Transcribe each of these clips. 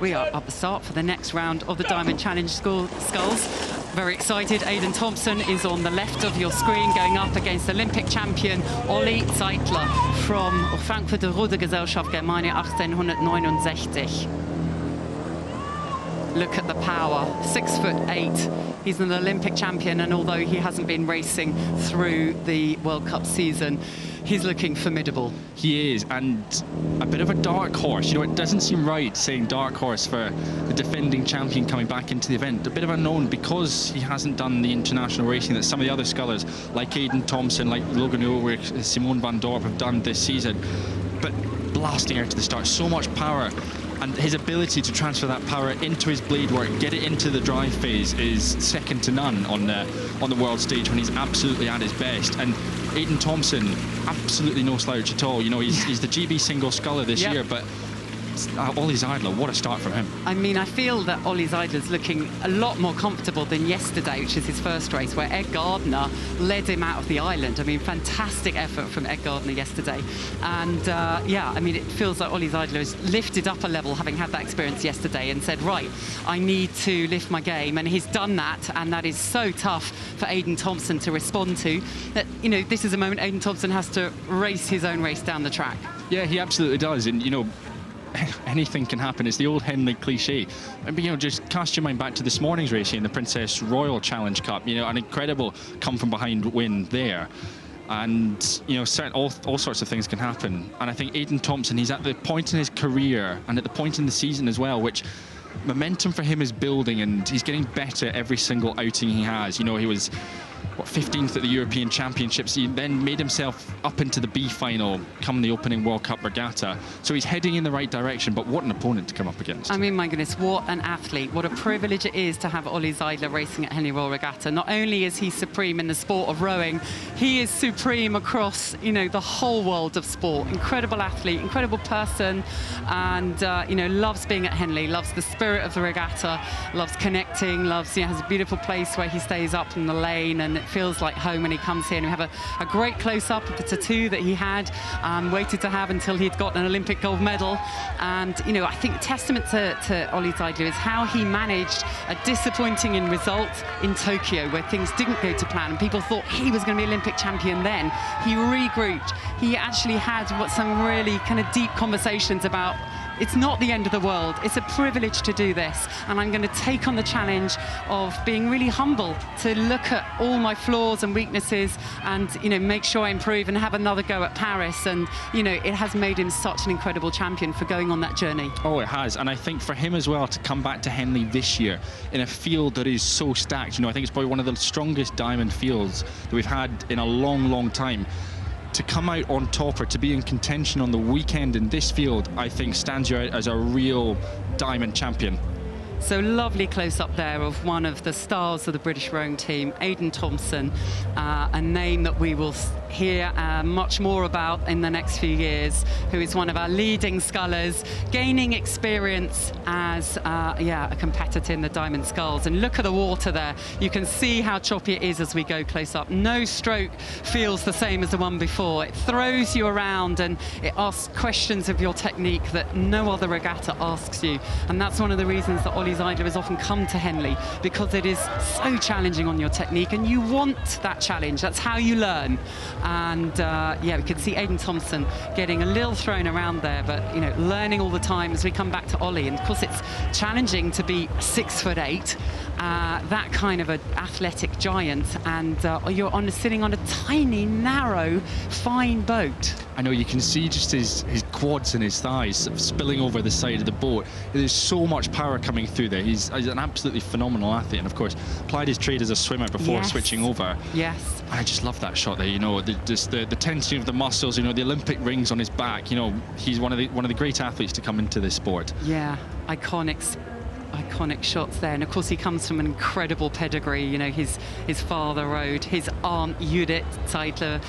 We are up the start for the next round of the Diamond Challenge Sculls. Very excited. Aidan Thompson is on the left of your screen, going up against Olympic champion Olli Zeidler from Frankfurter Rudergesellschaft Germania 1869. Look at the power, 6'8". He's an Olympic champion, and although he hasn't been racing through the World Cup season, he's looking formidable. He is, and a bit of a dark horse. You know, it doesn't seem right saying dark horse for the defending champion coming back into the event. A bit of a unknown because he hasn't done the international racing that some of the other scullers, like Aidan Thompson, like Logan Ulrich, Simone van Dorp, have done this season. But blasting out to the start, so much power. And his ability to transfer that power into his blade work, get it into the drive phase, is second to none on the world stage when he's absolutely at his best. And Aidan Thompson, absolutely no slouch at all. You know, he's the GB single sculler this year, but Olli Zeidler, what a start from him. I mean, I feel that Olli Zeidler's looking a lot more comfortable than yesterday, which is his first race, where Ed Gardner led him out of the island. I mean, fantastic effort from Ed Gardner yesterday. And yeah, I mean, it feels like Olli Zeidler has lifted up a level, having had that experience yesterday, and said, right, I need to lift my game. And he's done that, and that is so tough for Aidan Thompson to respond to. That, you know, this is a moment Aidan Thompson has to race his own race down the track. Yeah, he absolutely does. And, you know, anything can happen. It's the old Henley cliche. But, you know, just cast your mind back to this morning's racing in the Princess Royal Challenge Cup. You know, an incredible come-from-behind win there. And, you know, all sorts of things can happen. And I think Aidan Thompson, he's at the point in his career and at the point in the season as well, which momentum for him is building, and he's getting better every single outing he has. You know, he was, what, 15th at the European Championships. He then made himself up into the B final come the opening World Cup regatta. So he's heading in the right direction, but what an opponent to come up against. I mean, my goodness, what an athlete. What a privilege it is to have Olli Zeidler racing at Henley Royal Regatta. Not only is he supreme in the sport of rowing, he is supreme across, you know, the whole world of sport. Incredible athlete, incredible person, and, you know, loves being at Henley, loves the spirit of the regatta, loves connecting, loves, you know, has a beautiful place where he stays up in the lane, and it feels like home when he comes here. And we have a great close-up of the tattoo that he had waited to have until he'd got an Olympic gold medal. And, you know, I think testament to Olli Zeidler is how he managed a disappointing in result in Tokyo, where things didn't go to plan and people thought he was going to be Olympic champion then. He regrouped. He actually had some really kind of deep conversations about, it's not the end of the world. It's a privilege to do this. And I'm going to take on the challenge of being really humble, to look at all my flaws and weaknesses and, you know, make sure I improve and have another go at Paris. And, you know, it has made him such an incredible champion for going on that journey. Oh, it has. And I think for him as well to come back to Henley this year in a field that is so stacked, you know, I think it's probably one of the strongest diamond fields that we've had in a long, long time. To come out on top or to be in contention on the weekend in this field, I think stands you out as a real diamond champion. So lovely close-up there of one of the stars of the British rowing team, Aidan Thompson, a name that we will hear much more about in the next few years, who is one of our leading scullers, gaining experience as a competitor in the Diamond Sculls. And look at the water there. You can see how choppy it is as we go close up. No stroke feels the same as the one before. It throws you around and it asks questions of your technique that no other regatta asks you. And that's one of the reasons that Olli Zeidler has often come to Henley, because it is so challenging on your technique and you want that challenge. That's how you learn. And yeah, we can see Aidan Thompson getting a little thrown around there, but, you know, learning all the time as we come back to Olli. And of course it's challenging to be 6'8", that kind of an athletic giant, and you're sitting on a tiny, narrow, fine boat. I know, you can see just his quads and his thighs spilling over the side of the boat. There's so much power coming through there. He's an absolutely phenomenal athlete, and of course plied his trade as a swimmer before switching over. Yes. I just love that shot there, you know, the tension of the muscles, you know, the Olympic rings on his back. You know, he's one of the great athletes to come into this sport. Yeah, iconic iconic shots there. And of course, he comes from an incredible pedigree. You know, his father rowed. His aunt, Judith Zeidler,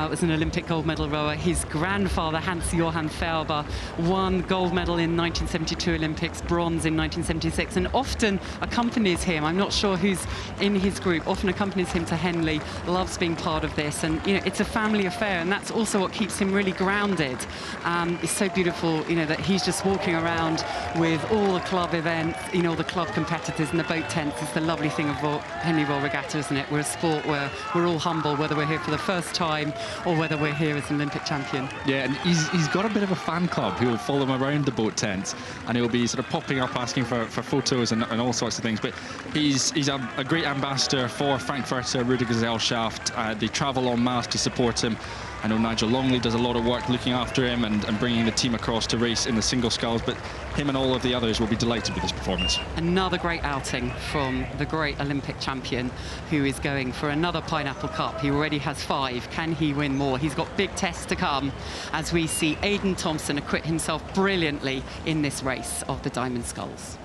was an Olympic gold medal rower. His grandfather, Hans-Johann Färber, won gold medal in 1972 Olympics, bronze in 1976, and often accompanies him. I'm not sure who's in his group, often accompanies him to Henley, loves being part of this. And, you know, it's a family affair, and that's also what keeps him really grounded. It's so beautiful, you know, that he's just walking around with all the club events, you know, the club competitors and the boat tents. It's the lovely thing of Henley Royal Regatta, isn't it? We're a sport where we're all humble, whether we're here for the first time or whether we're here as an Olympic champion. Yeah, and he's got a bit of a fan club who will follow him around the boat tent, and he'll be sort of popping up asking for photos and all sorts of things. But he's a great ambassador for Frankfurter Rudergesellschaft. They travel en masse to support him. I know Nigel Longley does a lot of work looking after him and bringing the team across to race in the single sculls, but him and all of the others will be delighted with this performance. Another great outing from the great Olympic champion, who is going for another Pineapple Cup. He already has 5. Can he win more? He's got big tests to come as we see Aidan Thompson acquit himself brilliantly in this race of the Diamond Sculls.